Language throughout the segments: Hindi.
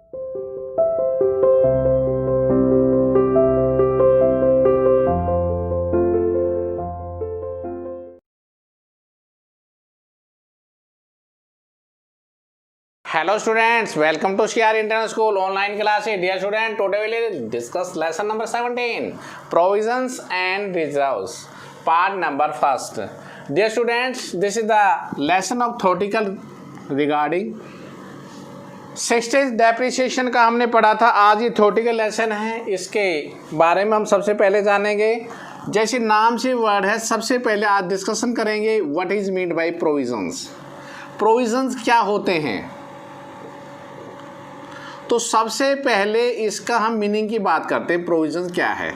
Hello students, welcome to CR International School online class. Dear student, today we will discuss lesson number 17, provisions and reserves, part number first. Dear students, this is the lesson of theoretical regarding सिक्सटेज डेप्रिसिएशन का हमने पढ़ा था। आज ये थ्योरेटिकल लेसन है, इसके बारे में हम सबसे पहले जानेंगे। जैसे नाम से वर्ड है, सबसे पहले आज डिस्कशन करेंगे what is mean by provisions. Provisions क्या होते हैं, तो सबसे पहले इसका हम मीनिंग की बात करते हैं। प्रोविजन क्या है,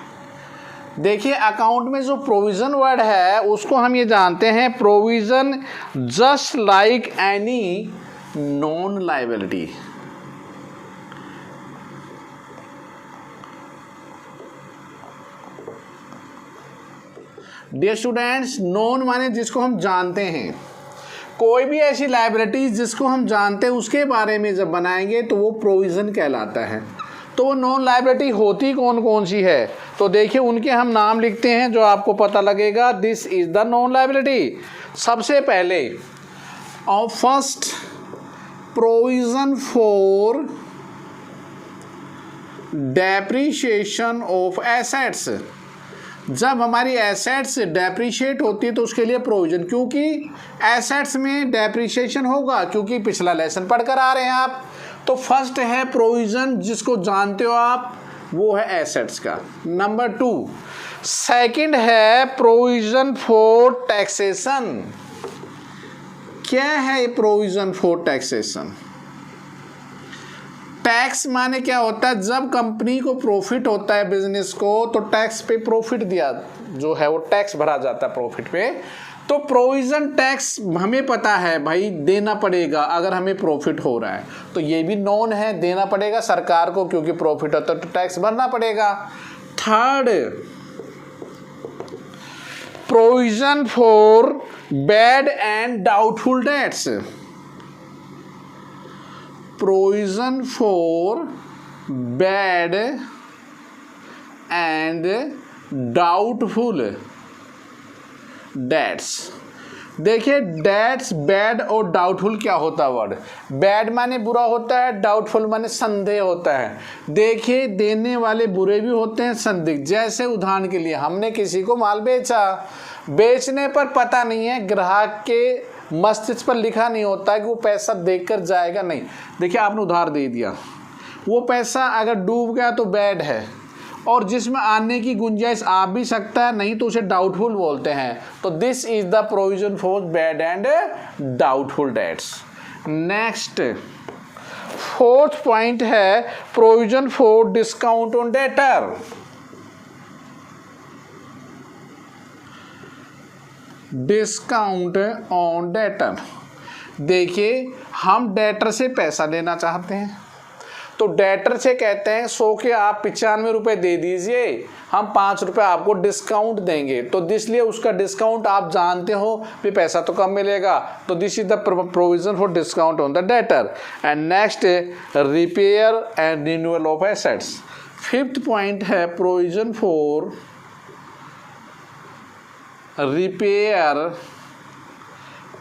देखिए अकाउंट में जो प्रोविजन वर्ड है उसको हम ये जानते हैं, provision just like any non liability. Dear students, non माने जिसको हम जानते हैं, कोई भी ऐसी लायबिलिटीज जिसको हम जानते हैं उसके बारे में जब बनाएंगे तो वो प्रोविज़न कहलाता है। तो वो नॉन लायबिलिटी होती कौन कौन सी है, तो देखिए उनके हम नाम लिखते हैं जो आपको पता लगेगा। This is the non liability. सबसे पहले first, provision for depreciation of assets. जब हमारी एसेट्स डेप्रिशिएट होती है तो उसके लिए प्रोविज़न, क्योंकि एसेट्स में डेप्रिसिएशन होगा, क्योंकि पिछला लेसन पढ़कर आ रहे हैं आप। तो फर्स्ट है प्रोविज़न जिसको जानते हो आप, वो है एसेट्स का। नंबर 2, सेकंड है प्रोविज़न फॉर टैक्सेशन। क्या है प्रोविज़न फॉर टैक्सेशन? टैक्स माने क्या होता है, जब कंपनी को प्रॉफिट होता है बिजनेस को, तो टैक्स पे प्रॉफिट दिया जो है वो टैक्स भरा जाता है प्रॉफिट पे। तो प्रोविज़न टैक्स हमें पता है भाई देना पड़ेगा अगर हमें प्रॉफिट हो रहा है, तो ये भी नॉन है, देना पड़ेगा सरकार को, क्योंकि प्रॉफिट होता है तो टैक्स भरना पड़ेगा। Third, provision for bad and doubtful dates. Provision for bad and doubtful dates. देखिए डेट्स, बैड और डाउटफुल क्या होता है वर्ड। बैड माने बुरा होता है, डाउटफुल माने संदेह होता है। देखिए देने वाले बुरे भी होते हैं, संदिग्ध। जैसे उदाहरण के लिए हमने किसी को माल बेचा, बेचने पर पता नहीं है, ग्राहक के मस्तिष्क पर लिखा नहीं होता है कि वो पैसा देकर जाएगा नहीं। देखिए आपने उधार दे दिया, वो पैसा अगर डूब गया तो बैड है, और जिसमें आने की गुंजाइश आ भी सकता है, नहीं तो उसे डाउटफुल बोलते हैं। तो this is the provision for bad and doubtful debts. Next, fourth point है provision for discount on debtor. Discount on debtor. देखिए हम डेटर से पैसा लेना चाहते हैं, तो डेटर से कहते हैं 100 के आप 95 रुपये दे दीजिए, हम 5 रुपये आपको डिस्काउंट देंगे। तो इसलिए उसका डिस्काउंट आप जानते हो भी पैसा तो कम मिलेगा, तो this is the provision for discount on the debtor. And next, repair and renewal of assets. Fifth point है provision for repair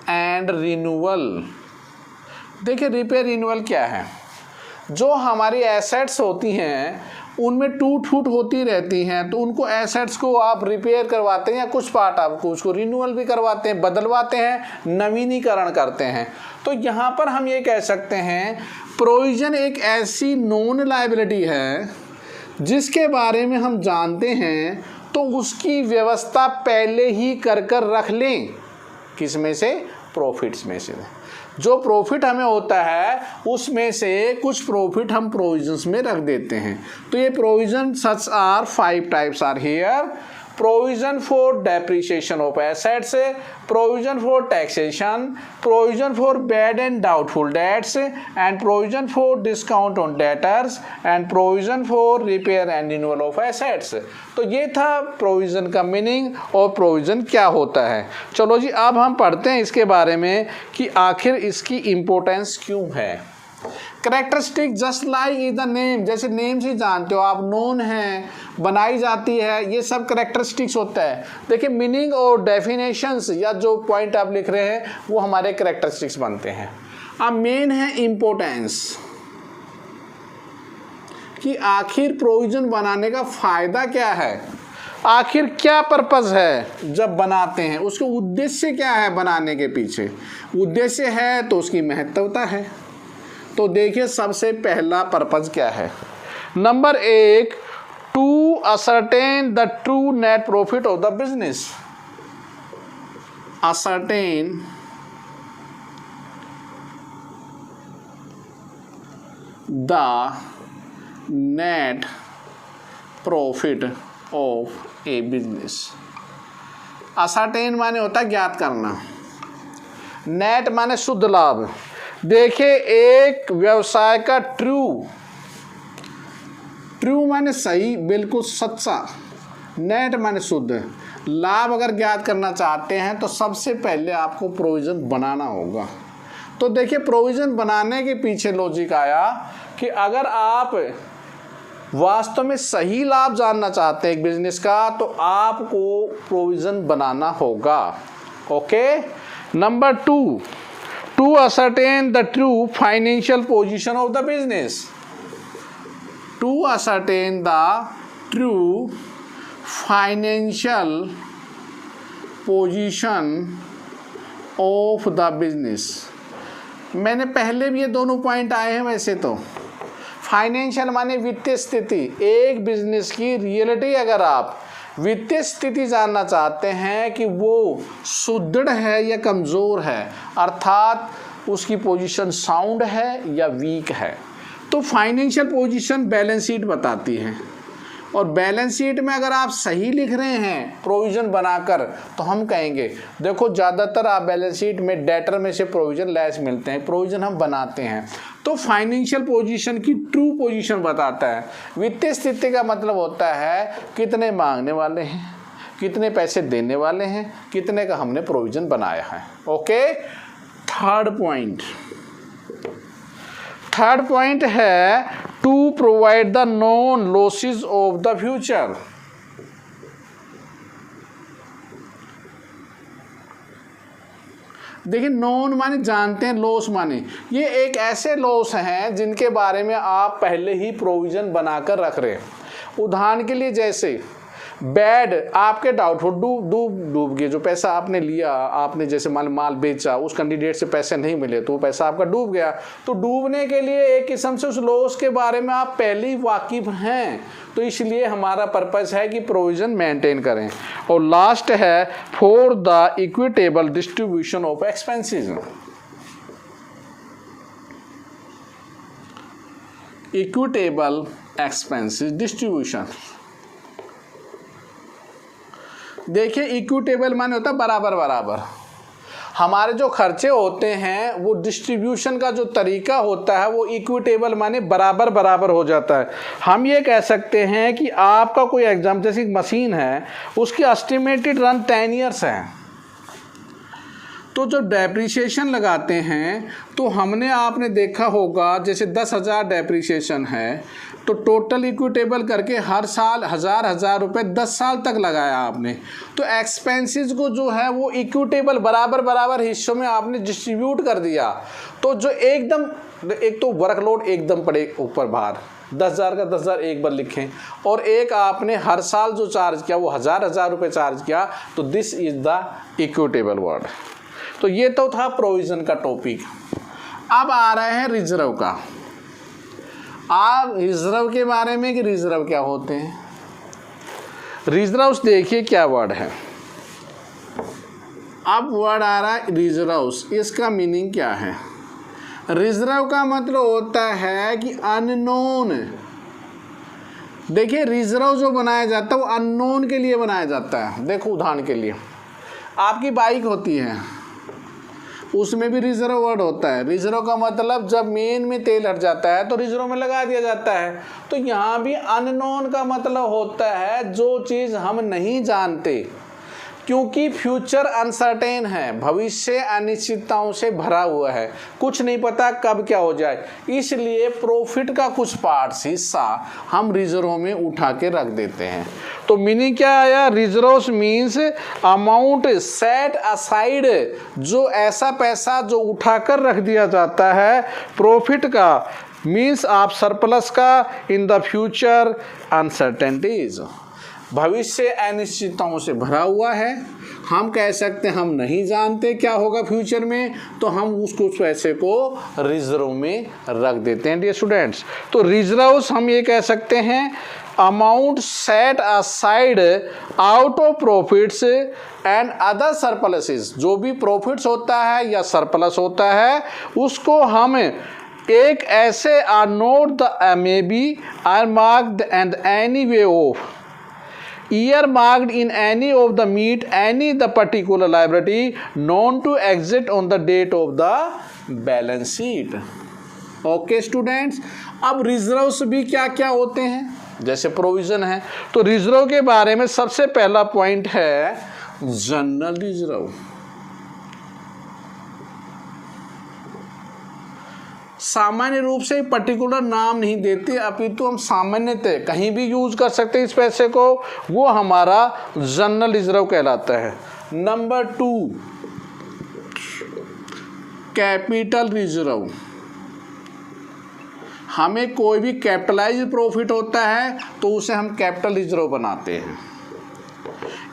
and renewal. देखिए रिपेयर रिन्यूअल क्या है, जो हमारी एसेट्स होती हैं उनमें टूट फूट होती रहती हैं, तो उनको एसेट्स को आप रिपेयर करवाते हैं, या कुछ पार्ट आपको उसको रिन्यूअल भी करवाते हैं, बदलवाते हैं, नवीनीकरण करते हैं। तो यहाँ पर हम ये कह सकते हैं प्रोविज़न एक ऐसी नॉन लायबिलिटी है जिसके बारे में हम जानते हैं, तो उसकी व्यवस्था पहले ही कर रख लें। किस में से? प्रॉफिट्स में से। जो प्रॉफिट हमें होता है उसमें से कुछ प्रॉफिट हम प्रोविजंस में रख देते हैं। तो ये provision such are 5 types are here. Provision for depreciation of assets, provision for taxation, provision for bad and doubtful debts, and provision for discount on debtors, and provision for repair and renewal of assets. तो ये था प्रोविजन का मीनिंग और प्रोविजन क्या होता है। चलो जी अब हम पढ़ते हैं इसके बारे में कि आखिर इसकी इम्पोर्टेंस क्यों है। Characteristic just like is the name, जैसे नेम से जानते हो आप, नोन है, बनाई जाती है, ये सब करेक्टरिस्टिक्स होता है। देखिए मीनिंग और डेफिनेशंस या जो पॉइंट आप लिख रहे हैं वो हमारे करेक्टरिस्टिक्स बनते हैं। अब मेन है इम्पोर्टेंस, कि आखिर प्रोविजन बनाने का फायदा क्या है, आखिर क्या पर्पस है जब बनाते हैं, उसके उद्देश्य क्या है बनाने के पीछे, उद्देश्य है तो उसकी महत्वता है। तो देखिए सबसे पहला पर्पस क्या है। Number 1, to ascertain the true net profit of the business, ascertain the net profit of a business. Ascertain माने होता है ज्ञात करना, नेट माने शुद्ध लाभ। देखिए एक व्यवसाय का ट्रू माने सही, बिल्कुल सच्चा, नेट माने शुद्ध लाभ अगर ज्ञात करना चाहते हैं तो सबसे पहले आपको प्रोविजन बनाना होगा। तो देखिए प्रोविजन बनाने के पीछे लॉजिक आया कि अगर आप वास्तव में सही लाभ जानना चाहते हैं एक बिजनेस का तो आपको प्रोविजन बनाना होगा। Okay. Number 2, to ascertain the true financial position of the business, to ascertain the true financial position of the business. मैंने पहले भी ये दोनों पॉइंट आए हैं। वैसे तो फाइनेंशियल माने वित्तीय स्थिति, एक बिजनेस की रियलिटी, अगर आप वित्तीय स्थिति जानना चाहते हैं कि वो सुदृढ़ है या कमज़ोर है, अर्थात उसकी पोजीशन साउंड है या वीक है, तो फाइनेंशियल पोजीशन बैलेंस शीट बताती है। और बैलेंस शीट में अगर आप सही लिख रहे हैं प्रोविज़न बनाकर तो हम कहेंगे देखो ज़्यादातर आप बैलेंस शीट में डेटर में से प्रोविज़न लेस मिलते हैं, प्रोविज़न हम बनाते हैं। तो फाइनेंशियल पोजीशन की ट्रू पोजीशन बताता है। वित्तीय स्थिति का मतलब होता है कितने मांगने वाले हैं, कितने पैसे देने वाले हैं, कितने का हमने प्रोविज़न बनाया है। ओके। थर्ड पॉइंट है to provide the known losses of the future. देखिए नॉन माने जानते हैं, लॉस माने ये एक ऐसे लॉस हैं जिनके बारे में आप पहले ही प्रोविजन बनाकर रख रहे हैं। उदाहरण के लिए जैसे बैड, आपके डाउटफुल डूब गए, जो पैसा आपने लिया, आपने जैसे माल बेचा, उस कैंडिडेट से पैसे नहीं मिले तो वो पैसा आपका डूब गया। तो डूबने के लिए एक किस्म से उस लॉस के बारे में आप पहले ही वाकिफ हैं, तो इसलिए हमारा पर्पस है कि प्रोविजन मेंटेन करें। और लास्ट है for the equitable distribution of expenses, equitable expenses distribution. देखिए इक्विटेबल माने होता है बराबर बराबर। हमारे जो खर्चे होते हैं वो डिस्ट्रीब्यूशन का जो तरीका होता है वो इक्विटेबल माने बराबर बराबर हो जाता है। हम ये कह सकते हैं कि आपका कोई एग्जाम, जैसे मशीन है उसकी एस्टिमेटेड रन 10 ईयर्स है, तो जो डेप्रिसिएशन लगाते हैं तो हमने आपने देखा होगा जैसे 10,000 डेप्रिसिएशन है तो टोटल इक्विटेबल करके हर साल 1,000 रुपये 10 साल तक लगाया आपने। तो एक्सपेंसेस को जो है वो इक्विटेबल बराबर बराबर हिस्सों में आपने डिस्ट्रीब्यूट कर दिया। तो जो एकदम, एक तो वर्कलोड एकदम पड़े ऊपर भार, 10,000 का 10,000 एक बार लिखें, और एक आपने हर साल जो चार्ज किया वो 1,000 रुपये चार्ज किया, तो this is the equitable word. तो ये तो था प्रोविजन का टॉपिक। अब आ रहे हैं रिजर्व का। आप रिजर्व के बारे में कि रिजर्व क्या होते हैं, रिजर्व्स देखिए क्या वर्ड है। अब वर्ड आ रहा है रिजर्व्स, इसका मीनिंग क्या है। रिजर्व का मतलब होता है कि अननोन। देखिए रिजर्व जो बनाया जाता है वो अननोन के लिए बनाया जाता है। देखो उदाहरण के लिए आपकी बाइक होती है, उसमें भी रिजर्व वर्ड होता है। रिजर्व का मतलब जब मेन में तेल हट जाता है तो रिजर्व में लगा दिया जाता है। तो यहाँ भी अननोन का मतलब होता है जो चीज़ हम नहीं जानते, क्योंकि फ्यूचर अनसर्टेन है, भविष्य अनिश्चितताओं से भरा हुआ है, कुछ नहीं पता कब क्या हो जाए, इसलिए प्रॉफिट का कुछ पार्ट हिस्सा हम रिजर्व में उठा के रख देते हैं। तो मीनिंग क्या आया, reserves means amount set aside, जो ऐसा पैसा जो उठाकर रख दिया जाता है प्रॉफिट का, मीन्स आप सरप्लस का इन द फ्यूचर अनसर्टेनिटीज, भविष्य अनिश्चितताओं से भरा हुआ है। हम कह सकते हैं हम नहीं जानते क्या होगा फ्यूचर में, तो हम उसको पैसे को रिजर्व में रख देते हैं डियर स्टूडेंट्स। तो रिजर्व्स हम ये कह सकते हैं amount set aside out of profits and other surpluses, जो भी प्रॉफिट्स होता है या सरप्लस होता है उसको हम एक ऐसे are not the may be are marked and any way of earmarked in any of the meet any the particular liability known to exist on the date of the balance sheet। Okay students, अब रिजर्व्स भी क्या क्या होते हैं, जैसे प्रोविजन है, तो रिजर्व के बारे में सबसे पहला पॉइंट है जनरल रिजर्व। सामान्य रूप से पर्टिकुलर नाम नहीं देते, अपितु हम सामान्यतः कहीं भी यूज कर सकते हैं इस पैसे को, वो हमारा जनरल रिजर्व कहलाता है। Number 2 capital reserve. हमें कोई भी कैपिटलाइज प्रॉफिट होता है तो उसे हम कैपिटल रिजर्व बनाते हैं।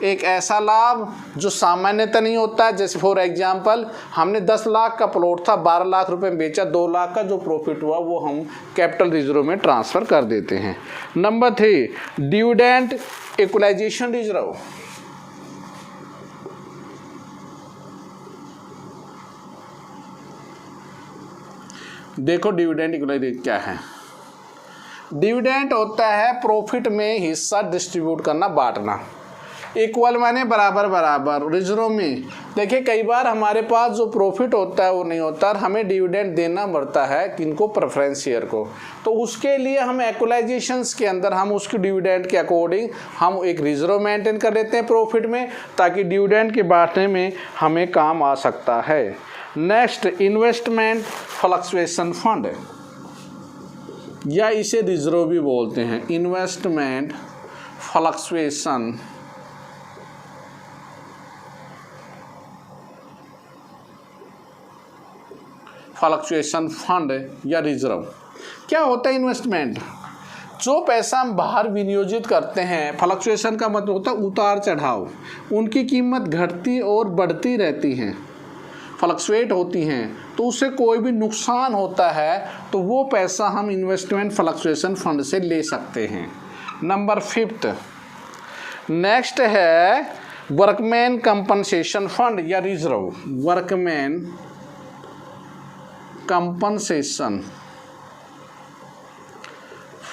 एक ऐसा लाभ जो सामान्यतः नहीं होता, जैसे फॉर एग्जांपल हमने 10 लाख का प्लॉट था, 12 लाख रुपए में बेचा, 2 लाख का जो प्रॉफिट हुआ वो हम कैपिटल रिजर्व में ट्रांसफ़र कर देते हैं। Number 3 dividend equalisation reserve. देखो डिविडेंड इक्वलाइजेशन क्या है। डिविडेंड होता है प्रॉफिट में हिस्सा डिस्ट्रीब्यूट करना, बांटना। इक्वल माने बराबर बराबर, रिजर्व में देखिए कई बार हमारे पास जो प्रॉफिट होता है वो नहीं होता और हमें डिविडेंड देना पड़ता है किनको, प्रेफरेंस शेयर को। तो उसके लिए हम इक्वलाइजेशंस के अंदर हम उसके डिविडेंड के अकॉर्डिंग हम एक रिजर्व मेंटेन कर लेते हैं प्रॉफिट में, ताकि डिविडेंड के बांटने में हमें काम आ सकता है। नेक्स्ट इन्वेस्टमेंट फ्लक्चुएशन फंड, या इसे रिजर्व भी बोलते हैं, इन्वेस्टमेंट फ्लक्चुएशन फ्लक्चुएशन फंड या रिजर्व। क्या होता है इन्वेस्टमेंट, जो पैसा हम बाहर विनियोजित करते हैं। फ्लक्चुएशन का मतलब होता है उतार चढ़ाव, उनकी कीमत घटती और बढ़ती रहती हैं, फ्लक्चुएट होती हैं, तो उससे कोई भी नुकसान होता है तो वो पैसा हम इन्वेस्टमेंट फ्लक्चुएशन फंड से ले सकते हैं। नंबर 5 नेक्स्ट है वर्कमैन कंपनसेशन फंड या रिजर्व। वर्कमैन कंपनसेशन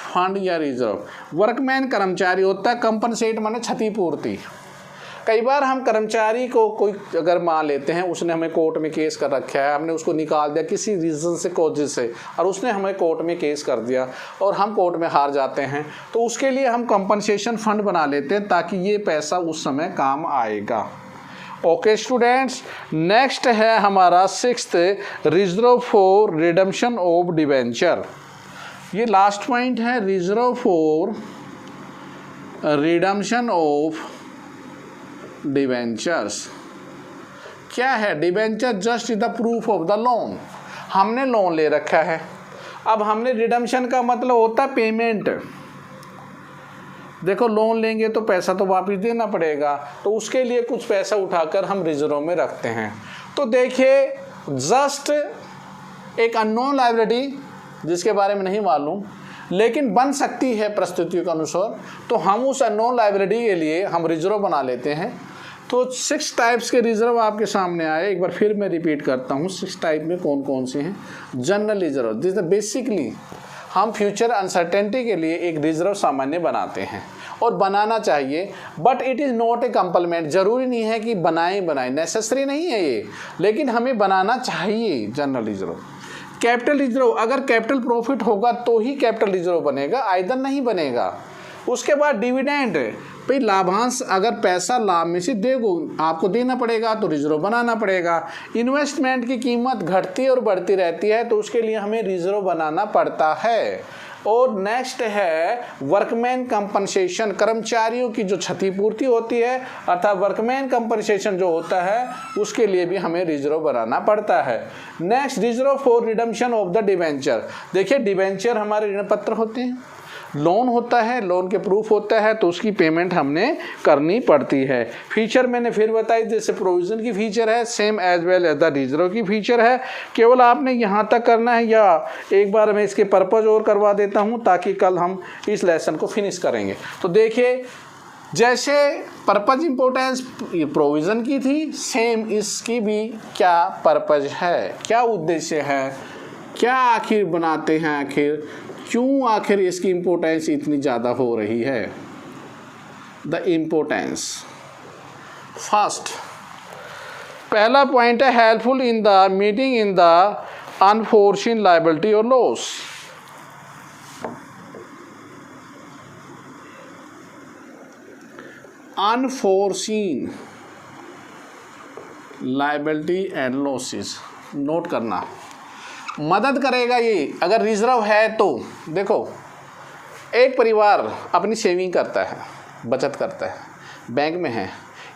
फंड या रिजर्व। वर्कमैन कर्मचारी होता है, कंपनसेट माने क्षतिपूर्ति। कई बार हम कर्मचारी को कोई अगर मान लेते हैं, उसने हमें कोर्ट में केस कर रखा है, हमने उसको निकाल दिया किसी रीज़न से, कॉजेज से, और उसने हमें कोर्ट में केस कर दिया और हम कोर्ट में हार जाते हैं, तो उसके लिए हम कंपनसेशन फंड बना लेते हैं ताकि ये पैसा उस समय काम आएगा। ओके स्टूडेंट्स, नेक्स्ट है हमारा 6th reserve for redemption of debenture. ये लास्ट पॉइंट है, reserve for redemption of debentures. क्या है debenture? Just is the proof of the loan. हमने लोन ले रखा है, अब हमने रिडम्पशन का मतलब होता है पेमेंट। देखो लोन लेंगे तो पैसा तो वापस देना पड़ेगा, तो उसके लिए कुछ पैसा उठाकर हम रिजर्व में रखते हैं। तो देखिए जस्ट एक अननोन लायबिलिटी जिसके बारे में नहीं मालूम लेकिन बन सकती है परिस्थितियों के अनुसार, तो हम उस अननोन लायबिलिटी के लिए हम रिजर्व बना लेते हैं। तो 6 टाइप्स के रिजर्व आपके सामने आए, एक बार फिर मैं रिपीट करता हूँ 6 टाइप में कौन कौन से हैं। जनरल रिजर्व, दिस बेसिकली हम फ्यूचर अनसर्टेनिटी के लिए एक रिजर्व सामान्य बनाते हैं और बनाना चाहिए, but it is not a compliment. ज़रूरी नहीं है कि बनाएं, नेसेसरी नहीं है ये, लेकिन हमें बनाना चाहिए जनरल रिजर्व। कैपिटल रिजर्व, अगर कैपिटल प्रॉफिट होगा तो ही कैपिटल रिजर्व बनेगा, आइदर नहीं बनेगा। उसके बाद डिविडेंड, भाई लाभांश अगर पैसा लाभ में से देखो आपको देना पड़ेगा तो रिजर्व बनाना पड़ेगा। इन्वेस्टमेंट की कीमत घटती और बढ़ती रहती है तो उसके लिए हमें रिजर्व बनाना पड़ता है। और नेक्स्ट है वर्कमैन कंपनसेशन, कर्मचारियों की जो क्षतिपूर्ति होती है अर्थात वर्कमैन कंपनसेशन जो होता है उसके लिए भी हमें रिजर्व बनाना पड़ता है। Next reserve for redemption of the debenture. देखिए डिबेंचर हमारे ऋण पत्र होते हैं, लोन होता है, लोन के प्रूफ होता है तो उसकी पेमेंट हमने करनी पड़ती है। फीचर मैंने फिर बताई, जैसे प्रोविजन की फीचर है same as well as the reserve की फीचर है। केवल आपने यहाँ तक करना है या एक बार मैं इसके पर्पज और करवा देता हूँ ताकि कल हम इस लेसन को फिनिश करेंगे। तो देखिए जैसे पर्पज इम्पोर्टेंस प्रोविज़न की थी सेम इसकी भी क्या पर्पज है, क्या उद्देश्य है, क्या आखिर बनाते हैं, आखिर क्यों आखिर इसकी इम्पोर्टेंस इतनी ज़्यादा हो रही है। द इम्पोर्टेंस फर्स्ट पहला पॉइंट है helpful in the meeting in the unforeseen liability और loss. Unforeseen liability and losses note करना, मदद करेगा ये अगर रिजर्व है तो। देखो एक परिवार अपनी सेविंग करता है, बचत करता है, बैंक में है,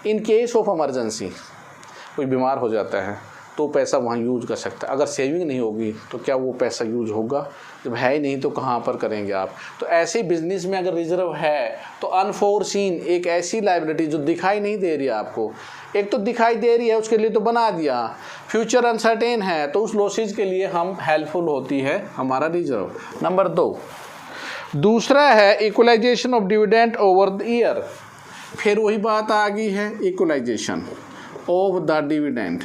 इन केस ऑफ इमरजेंसी कोई बीमार हो जाता है तो पैसा वहाँ यूज कर सकता है। अगर सेविंग नहीं होगी तो क्या वो पैसा यूज होगा, जब है ही नहीं तो कहाँ पर करेंगे आप। तो ऐसे बिजनेस में अगर रिजर्व है तो अनफोर्सीन एक ऐसी लायबिलिटी जो दिखाई नहीं दे रही है आपको, एक तो दिखाई दे रही है उसके लिए तो बना दिया, फ्यूचर अनसर्टेन है तो उस लॉसेज के लिए हम हेल्पफुल होती है हमारा रिजर्व। नंबर 2 दूसरा है equalisation of dividend over the year. फिर वही बात आ गई है, इक्वलाइजेशन ऑफ द डिविडेंड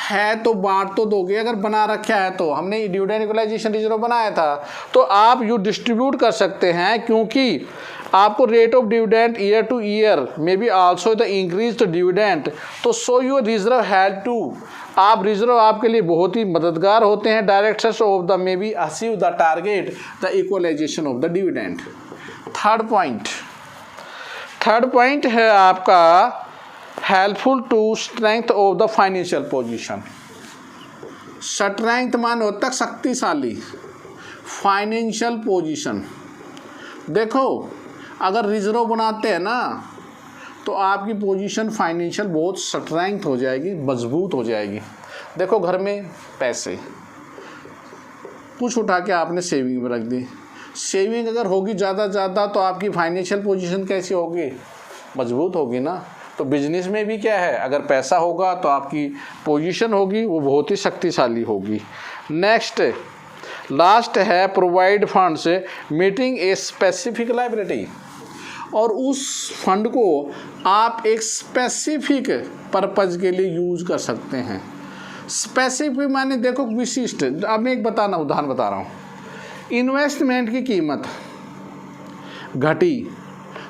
है तो बांट तो दोगे, अगर बना रखा है तो हमने डिविडेंड इक्वलाइजेशन रिजर्व बनाया था तो आप यू डिस्ट्रीब्यूट कर सकते हैं, क्योंकि आपको rate of dividend year to year may be also the increase the dividend, तो so your reserve had to, आप रिजर्व आपके लिए बहुत ही मददगार होते हैं directors of the may be achieve the target the equalisation of the dividend. Third point है आपका helpful to strength of the financial position. Strength मान होता है शक्तिशाली, फाइनेंशियल पोजीशन। देखो अगर रिजर्व बनाते हैं ना तो आपकी पोजीशन फाइनेंशियल बहुत स्ट्रेंथ हो जाएगी, मजबूत हो जाएगी। देखो घर में पैसे कुछ उठा के आपने सेविंग में रख दी, सेविंग अगर होगी ज़्यादा तो आपकी फाइनेंशियल पोजीशन कैसी होगी, मजबूत होगी ना। तो बिजनेस में भी क्या है, अगर पैसा होगा तो आपकी पोजीशन होगी वो बहुत ही शक्तिशाली होगी। नेक्स्ट लास्ट है provide funds meeting a specific liability, और उस फंड को आप एक स्पेसिफिक पर्पज के लिए यूज कर सकते हैं। स्पेसिफिक माने देखो विशिष्ट। अब मैं एक उदाहरण बता रहा हूँ, इन्वेस्टमेंट की कीमत घटी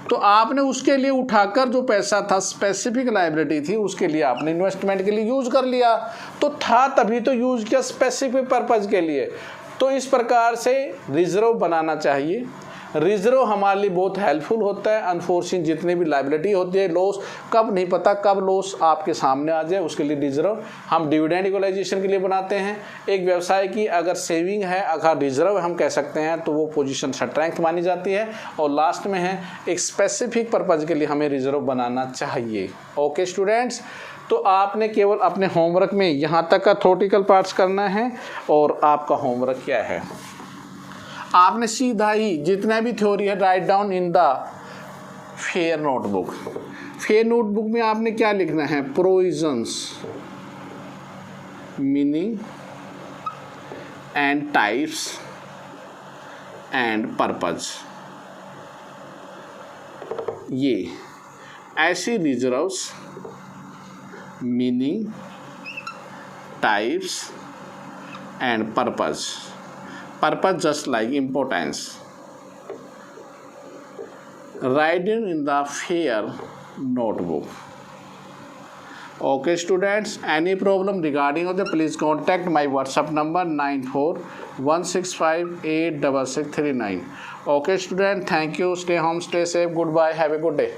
तो आपने उसके लिए उठाकर जो पैसा था स्पेसिफिक लायबिलिटी थी उसके लिए आपने इन्वेस्टमेंट के लिए यूज कर लिया, तो था तभी तो यूज किया स्पेसिफिक पर्पज के लिए। तो इस प्रकार से रिजर्व बनाना चाहिए। रिजर्व हमारे लिए बहुत हेल्पफुल होता है। अनफोर्सीन जितनी भी लायबिलिटी होती है, लॉस कब नहीं पता कब लॉस आपके सामने आ जाए, उसके लिए रिजर्व हम डिविडेंड इक्वलाइजेशन के लिए बनाते हैं। एक व्यवसाय की अगर सेविंग है, अगर रिजर्व हम कह सकते हैं तो वो पोजीशन स्ट्रेंथ मानी जाती है। और लास्ट में है एक स्पेसिफिक पर्पज के लिए हमें रिजर्व बनाना चाहिए। ओके स्टूडेंट्स, तो आपने केवल अपने होमवर्क में यहाँ तक का थ्योरेटिकल पार्ट्स करना है। और आपका होमवर्क क्या है, आपने सीधा ही जितना भी थ्योरी है write down in the fair notebook. Fair notebook में आपने क्या लिखना है, provisions, meaning and types and purpose. ये ऐसी reserves, meaning, types and purpose. Purpose just like importance. Written in the fair notebook. Okay students, any problem regarding of the, please contact my WhatsApp number 9416586639. Okay student, thank you, stay home, stay safe, goodbye, have a good day.